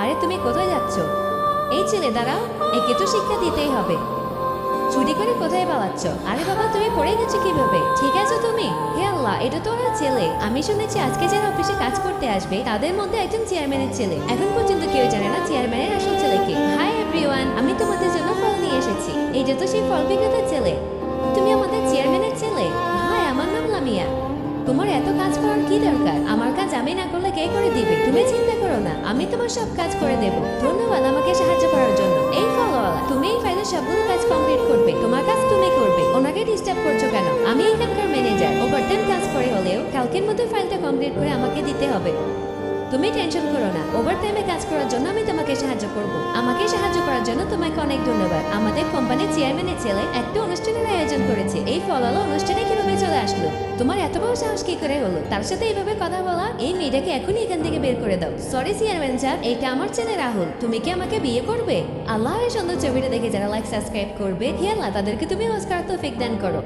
আরে তুমি কোথায় যাচ্ছ? এই ছেলে দাঁড়াও, একে তো শিক্ষা দিতেই হবে। চুরি করে কোথায় পালাচ্ছ? আরে বাবা, তুমি পড়ে গেছো কিভাবে? ঠিক আছো তুমি? হে আল্লাহ, এটা তো ওরা ছেলে। আমি শুনেছি আজকে যারা অফিসে কাজ করতে আসবে তাদের মধ্যে একজন চেয়ারম্যানের ছেলে। এখন পর্যন্ত কেউ জানে না চেয়ারম্যানের আসল ছেলেকে। হাই এভরিওয়ান, আমি তোমাদের জন্য ফল নিয়ে এসেছি। এইটা তো সেই ফল বিক্রেতার ছেলে। তুমি আমাদের চেয়ারম্যানের ছেলে? হাই, আমার নাম লামিয়া। তোমার এত কাজ করার কি দরকার? আমার কাজ আমি না করলে কে করে দিবে? তুমি চিন্তা করো না, আমি তোমার সব কাজ করে দেব। ধন্যবাদ আমাকে সাহায্য করার জন্য। এই ফলওয়ালা, তুমি এই ফাইলের সবগুলো কাজ কমপ্লিট করবে। তোমার কাজ তুমি করবে। ওনাকে ডিস্টার্ব করছো কেন? আমি এখানকার ম্যানেজার। ওভারটাইম কাজ করে হলেও কালকের মধ্যে ফাইলটা কমপ্লিট করে আমাকে দিতে হবে। তুমি টেনশন করো না, ওভারটাইমে কাজ করার জন্য আমি তোমাকে সাহায্য করব। আমাকে সাহায্য করার জন্য তোমাকে অনেক ধন্যবাদ। আমাদের কোম্পানির চেয়ারম্যানের ছেলে একটা অনুষ্ঠানের আয়োজন করেছে। এই ফলওয়ালা অনুষ্ঠানে কিভাবে চলে আসলো? তোমার এত বড় সাহস কি করে হলো তার সাথে এইভাবে কথা বলা? এই মেয়েটাকে এখনই এখান থেকে বের করে দাও। সরি চেয়ারম্যান স্যার, এটা আমার ছেলে রাহুল। তুমি কি আমাকে বিয়ে করবে? আল্লাহ, এই সুন্দর ছবিটা দেখে যারা লাইক সাবস্ক্রাইব করবে, হে আল্লাহ, তাদেরকে তুমি অস্কার তৌফিক দান করো।